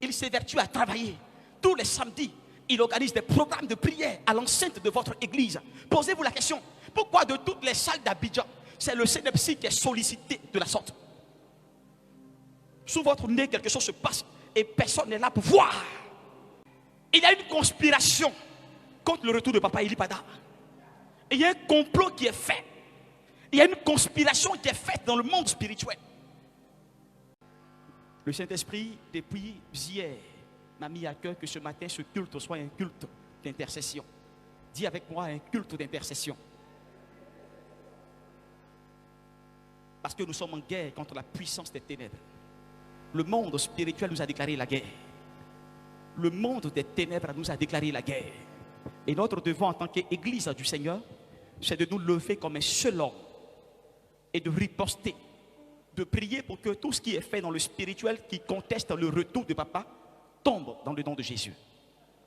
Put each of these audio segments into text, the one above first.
il s'évertue à travailler. Tous les samedis, il organise des programmes de prière à l'enceinte de votre église. Posez-vous la question, pourquoi de toutes les salles d'Abidjan, c'est le CNEPSI qui est sollicité de la sorte? Sous votre nez, quelque chose se passe et personne n'est là pour voir. Il y a une conspiration contre le retour de Papa Eli Pada. Il y a un complot qui est fait. Il y a une conspiration qui est faite dans le monde spirituel. Le Saint-Esprit, depuis hier, m'a mis à cœur que ce matin, ce culte soit un culte d'intercession. Dis avec moi, un culte d'intercession. Parce que nous sommes en guerre contre la puissance des ténèbres. Le monde spirituel nous a déclaré la guerre. Le monde des ténèbres nous a déclaré la guerre. Et notre devoir en tant qu'Église du Seigneur, c'est de nous lever comme un seul homme et de riposter, de prier pour que tout ce qui est fait dans le spirituel qui conteste le retour de Papa tombe dans le nom de Jésus.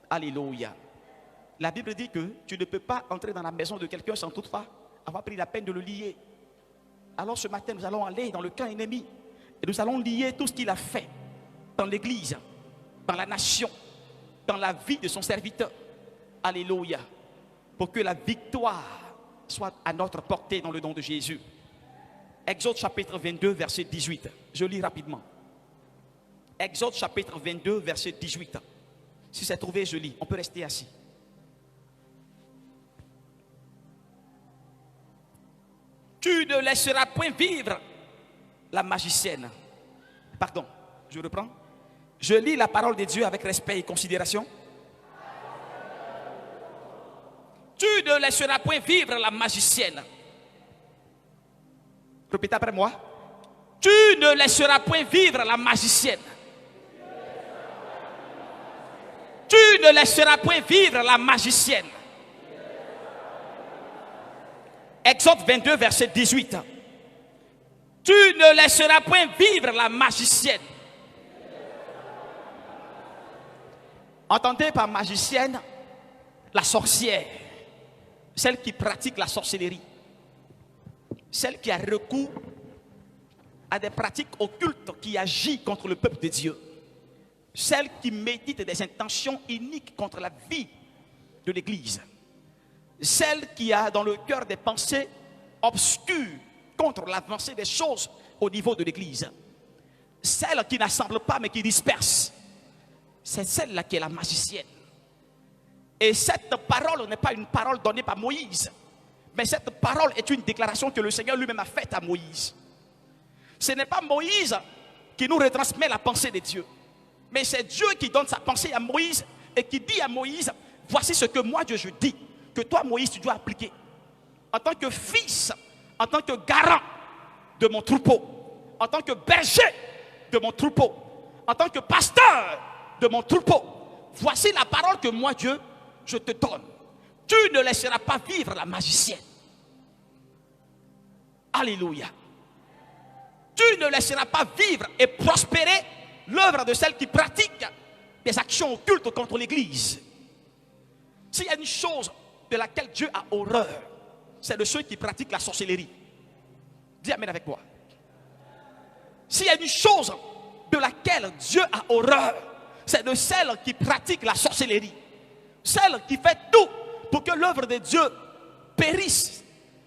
Alléluia. La Bible dit que tu ne peux pas entrer dans la maison de quelqu'un sans toutefois avoir pris la peine de le lier. Alors ce matin, nous allons aller dans le camp ennemi et nous allons lier tout ce qu'il a fait dans l'église, dans la nation, dans la vie de son serviteur. Alléluia. Pour que la victoire soit à notre portée dans le nom de Jésus. Exode chapitre 22, verset 18. Je lis rapidement. Exode chapitre 22, verset 18. Si c'est trouvé, je lis. On peut rester assis. Tu ne laisseras point vivre la magicienne. Pardon, je reprends. Je lis la parole de Dieu avec respect et considération. Tu ne laisseras point vivre la magicienne. Répétez après moi. Tu ne laisseras point vivre la magicienne. Tu ne laisseras point vivre la magicienne. Exode 22, verset 18. Tu ne laisseras point vivre la magicienne. Entendez par magicienne la sorcière, celle qui pratique la sorcellerie, celle qui a recours à des pratiques occultes qui agissent contre le peuple de Dieu, celle qui médite des intentions iniques contre la vie de l'Église, celle qui a dans le cœur des pensées obscures contre l'avancée des choses au niveau de l'Église, celle qui n'assemble pas mais qui disperse. C'est celle-là qui est la magicienne. Et cette parole n'est pas une parole donnée par Moïse, mais cette parole est une déclaration que le Seigneur lui-même a faite à Moïse. Ce n'est pas Moïse qui nous retransmet la pensée de Dieu, mais c'est Dieu qui donne sa pensée à Moïse et qui dit à Moïse, voici ce que moi Dieu je dis, que toi Moïse tu dois appliquer. En tant que fils, en tant que garant de mon troupeau, en tant que berger de mon troupeau, en tant que pasteur de mon troupeau, voici la parole que moi Dieu je te donne. Tu ne laisseras pas vivre la magicienne. Alléluia. Tu ne laisseras pas vivre et prospérer l'œuvre de celle qui pratique des actions occultes contre l'Église. S'il y a une chose de laquelle Dieu a horreur, c'est de ceux qui pratiquent la sorcellerie. Dis amen avec moi. S'il y a une chose de laquelle Dieu a horreur, c'est de celle qui pratique la sorcellerie. Celle qui fait tout pour que l'œuvre de Dieu périsse.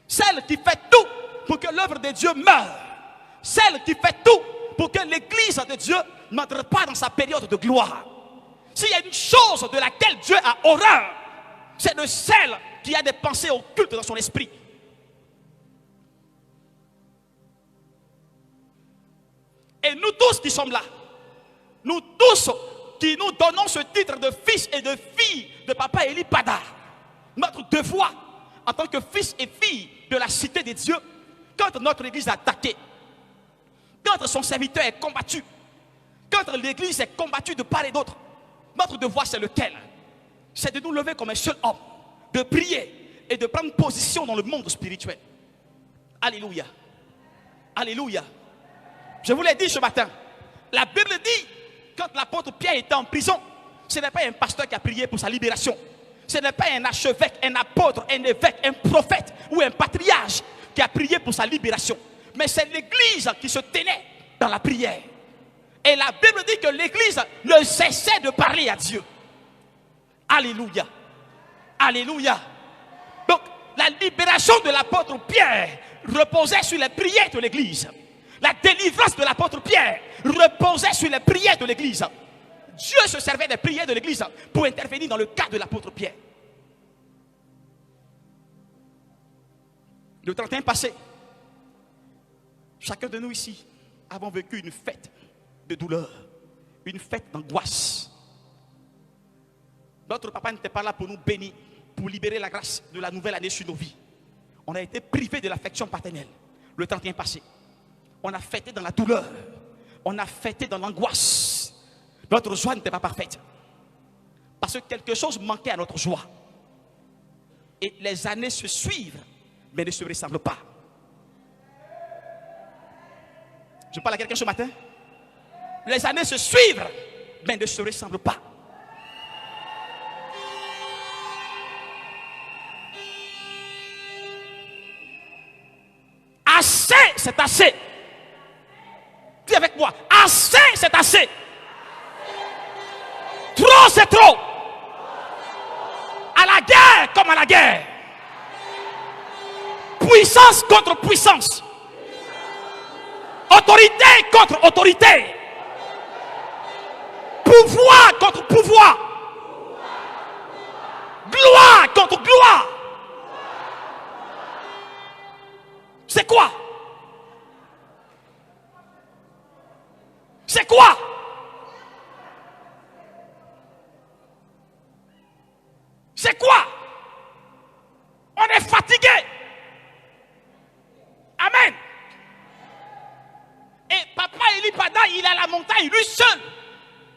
Celle qui fait tout pour que l'œuvre de Dieu meure. Celle qui fait tout pour que l'Église de Dieu n'entre pas dans sa période de gloire. S'il y a une chose de laquelle Dieu a horreur, c'est de celle qui a des pensées occultes dans son esprit. Et nous tous qui sommes là, nous tous qui nous donnons ce titre de fils et de fille de Papa Eli Pada, notre devoir en tant que fils et fille de la cité de Dieu, quand notre église est attaquée, quand son serviteur est combattu, quand l'église est combattue de part et d'autre, notre devoir c'est lequel? C'est de nous lever comme un seul homme, de prier et de prendre position dans le monde spirituel. Alléluia. Alléluia. Je vous l'ai dit ce matin, la Bible dit, quand l'apôtre Pierre était en prison, ce n'est pas un pasteur qui a prié pour sa libération. Ce n'est pas un archevêque, un apôtre, un évêque, un prophète ou un patriarche qui a prié pour sa libération. Mais c'est l'église qui se tenait dans la prière. Et la Bible dit que l'Église ne cessait de parler à Dieu. Alléluia. Alléluia. Donc, la libération de l'apôtre Pierre reposait sur les prières de l'Église. La délivrance de l'apôtre Pierre reposait sur les prières de l'Église. Dieu se servait des prières de l'Église pour intervenir dans le cas de l'apôtre Pierre. Le 31 passé, chacun de nous ici avons vécu une fête de douleur, une fête d'angoisse. Notre papa n'était pas là pour nous bénir, pour libérer la grâce de la nouvelle année sur nos vies. On a été privés de l'affection paternelle le 31 passé. On a fêté dans la douleur, on a fêté dans l'angoisse. Notre joie n'était pas parfaite parce que quelque chose manquait à notre joie. Et les années se suivent, mais ne se ressemblent pas. Je parle à quelqu'un ce matin. Les années se suivent, mais ne se ressemblent pas. Assez, c'est assez. Dis avec moi, assez, c'est assez. Trop, c'est trop. À la guerre comme à la guerre. Puissance contre puissance. Autorité contre autorité. Pouvoir contre pouvoir. Gloire contre gloire. C'est quoi? C'est quoi? C'est quoi? On est fatigué. Amen. Et papa Eli Pada, il est à la montagne, lui seul,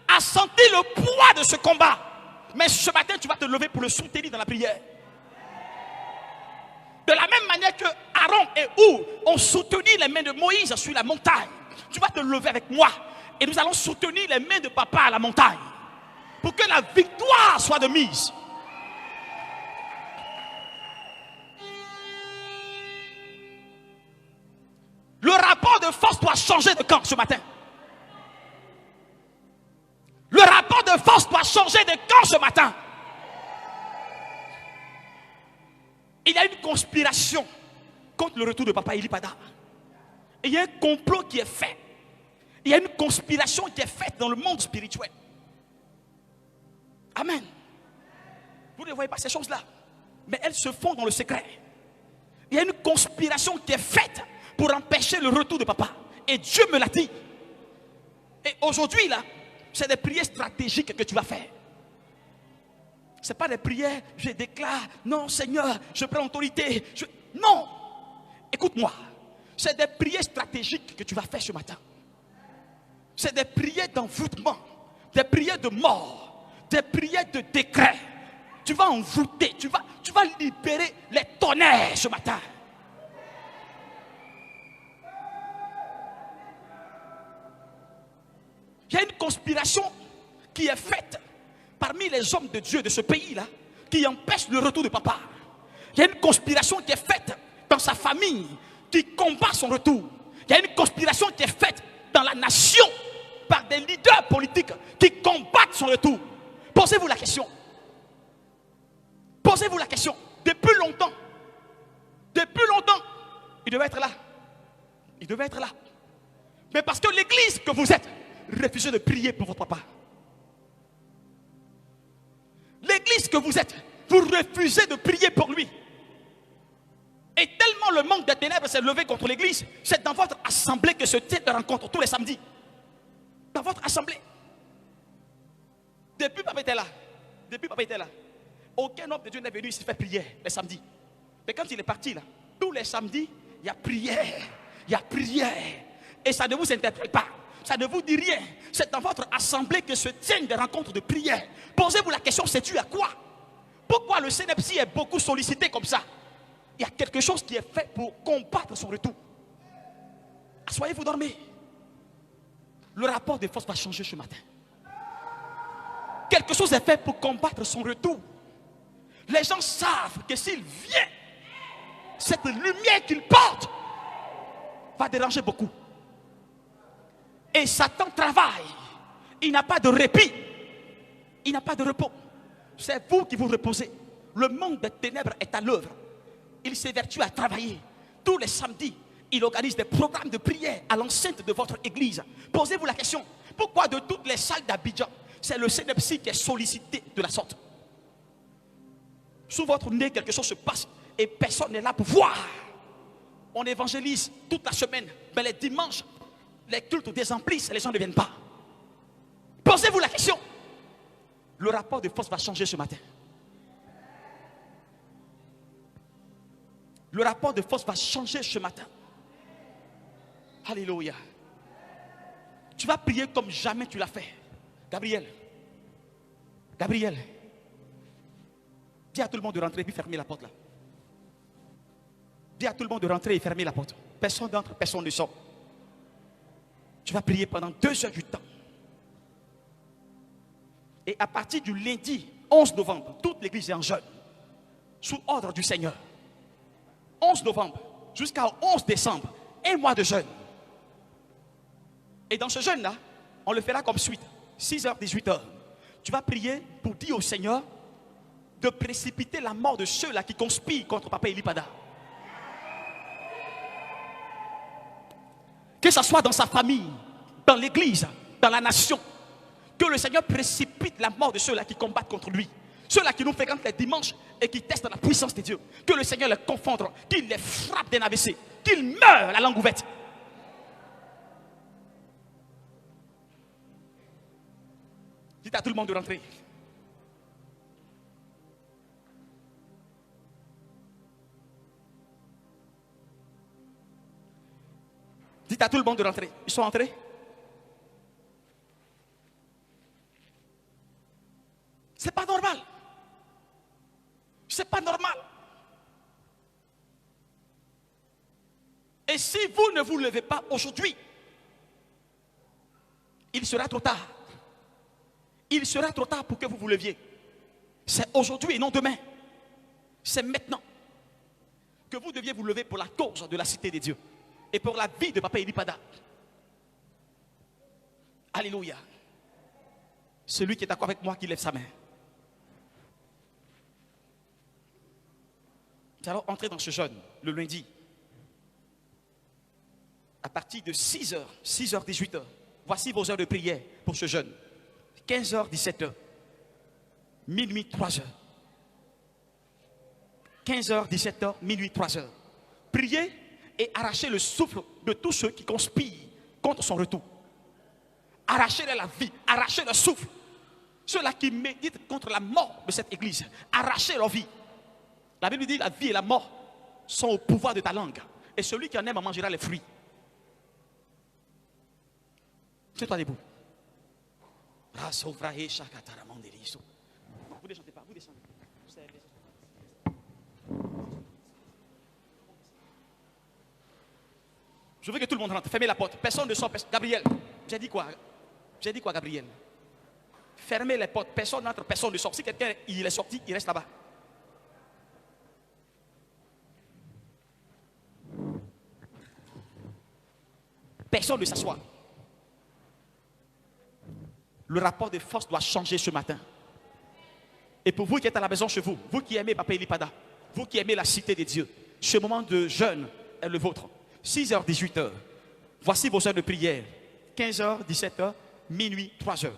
a senti le poids de ce combat. Mais ce matin, tu vas te lever pour le soutenir dans la prière. De la même manière que Aaron et Hur ont soutenu les mains de Moïse sur la montagne, tu vas te lever avec moi et nous allons soutenir les mains de papa à la montagne pour que la victoire soit de mise. Le rapport de force doit changer de camp ce matin. Le rapport de force doit changer de camp ce matin. Il y a une conspiration contre le retour de papa Eli Pada. Et il y a un complot qui est fait. Il y a une conspiration qui est faite dans le monde spirituel. Amen. Vous ne voyez pas ces choses-là, mais elles se font dans le secret. Il y a une conspiration qui est faite pour empêcher le retour de papa. Et Dieu me l'a dit. Et aujourd'hui, là, c'est des prières stratégiques que tu vas faire. Ce n'est pas des prières, je déclare, non Seigneur, je prends autorité. Non, écoute-moi. C'est des prières stratégiques que tu vas faire ce matin. C'est des prières d'envoûtement, des prières de mort, des prières de décret. Tu vas envoûter, tu vas libérer les tonnerres ce matin. Il y a une conspiration qui est faite parmi les hommes de Dieu de ce pays-là qui empêche le retour de papa. Il y a une conspiration qui est faite dans sa famille qui combat son retour. Il y a une conspiration qui est faite dans la nation par des leaders politiques qui combattent son retour. Posez-vous la question. Posez-vous la question. Depuis longtemps, il devait être là. Il devait être là. Mais parce que l'église que vous êtes, refusez de prier pour votre papa. L'église que vous êtes, vous refusez de prier pour lui. Et tellement le manque de ténèbres s'est levé contre l'église, c'est dans votre assemblée que se tient la rencontre tous les samedis. Dans votre assemblée. Depuis papa était là, aucun homme de Dieu n'est venu ici faire prière les samedis. Mais quand il est parti là, tous les samedis, il y a prière. Et ça ne vous interpelle pas. Ça ne vous dit rien. C'est dans votre assemblée que se tiennent des rencontres de prière. Posez-vous la question, c'est dû à quoi? Pourquoi le CNEPSI est beaucoup sollicité comme ça? Il y a quelque chose qui est fait pour combattre son retour. Assoyez-vous, dormez. Le rapport de force va changer ce matin. Quelque chose est fait pour combattre son retour. Les gens savent que s'il vient, cette lumière qu'il porte va déranger beaucoup. Et Satan travaille. Il n'a pas de répit. Il n'a pas de repos. C'est vous qui vous reposez. Le monde des ténèbres est à l'œuvre. Il s'évertue à travailler. Tous les samedis, il organise des programmes de prière à l'enceinte de votre église. Posez-vous la question, pourquoi de toutes les salles d'Abidjan, c'est le CNEPSI qui est sollicité de la sorte? Sous votre nez, quelque chose se passe et personne n'est là pour voir. On évangélise toute la semaine, mais les dimanches, les cultes désemplissent et les gens ne viennent pas. Posez-vous la question. Le rapport de force va changer ce matin. Le rapport de force va changer ce matin. Alléluia. Tu vas prier comme jamais tu l'as fait. Gabriel. Gabriel. Dis à tout le monde de rentrer et puis fermer la porte là. Dis à tout le monde de rentrer et fermer la porte. Personne n'entre, personne ne sort. Tu vas prier pendant 2 heures du temps. Et à partir du lundi 11 novembre, toute l'église est en jeûne. Sous ordre du Seigneur. 11 novembre jusqu'au 11 décembre. 1 mois de jeûne. Et dans ce jeûne-là, on le fera comme suite. 6h, 18h. Tu vas prier pour dire au Seigneur de précipiter la mort de ceux-là qui conspirent contre Papa Elipada. Que ce soit dans sa famille, dans l'église, dans la nation. Que le Seigneur précipite la mort de ceux-là qui combattent contre lui. Ceux-là qui nous fréquentent les dimanches et qui testent la puissance de Dieu. Que le Seigneur les confonde, qu'il les frappe d'un AVC, qu'ils meurent la langue ouverte. Dites à tout le monde de rentrer. Dites à tout le monde de rentrer. Ils sont rentrés? C'est pas normal. C'est pas normal. Et si vous ne vous levez pas aujourd'hui, il sera trop tard. Il sera trop tard pour que vous vous leviez. C'est aujourd'hui et non demain. C'est maintenant que vous deviez vous lever pour la cause de la cité de Dieu et pour la vie de Papa Elipada. Alléluia. Celui qui est d'accord avec moi qui lève sa main. Nous allons entrer dans ce jeûne le lundi. À partir de 6h, 6h, 18h. Voici vos heures de prière pour ce jeûne. 15h, 17h. Minuit, 3h. 15h, 17h, minuit, 3h. Priez et arrachez le souffle de tous ceux qui conspirent contre son retour. Arrachez-leur la vie, arrachez leur souffle. Ceux-là qui méditent contre la mort de cette église, arrachez leur vie. La Bible dit la vie et la mort sont au pouvoir de ta langue. Et celui qui en aime en mangera les fruits. Tiens-toi debout. Vous ne chantez pas, vous descendez. Je veux que tout le monde rentre. Fermez la porte. Personne ne sort. Gabriel, j'ai dit quoi? J'ai dit quoi, Gabriel? Fermez les portes. Personne n'entre, personne ne sort. Si quelqu'un il est sorti, il reste là-bas. Personne ne s'assoit. Le rapport de force doit changer ce matin. Et pour vous qui êtes à la maison chez vous, vous qui aimez Papa Elipada, vous qui aimez la cité de Dieu, ce moment de jeûne est le vôtre. 6h, 18h. Voici vos heures de prière. 15h, 17h, minuit, 3h.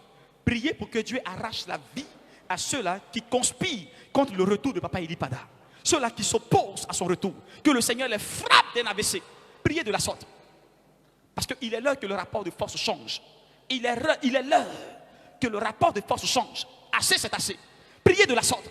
Priez pour que Dieu arrache la vie à ceux-là qui conspirent contre le retour de Papa Elipada. Ceux-là qui s'opposent à son retour. Que le Seigneur les frappe d'un AVC. Priez de la sorte. Parce qu'il est l'heure que le rapport de force change. Il est l'heure que le rapport de force change. Assez, c'est assez. Priez de la sorte.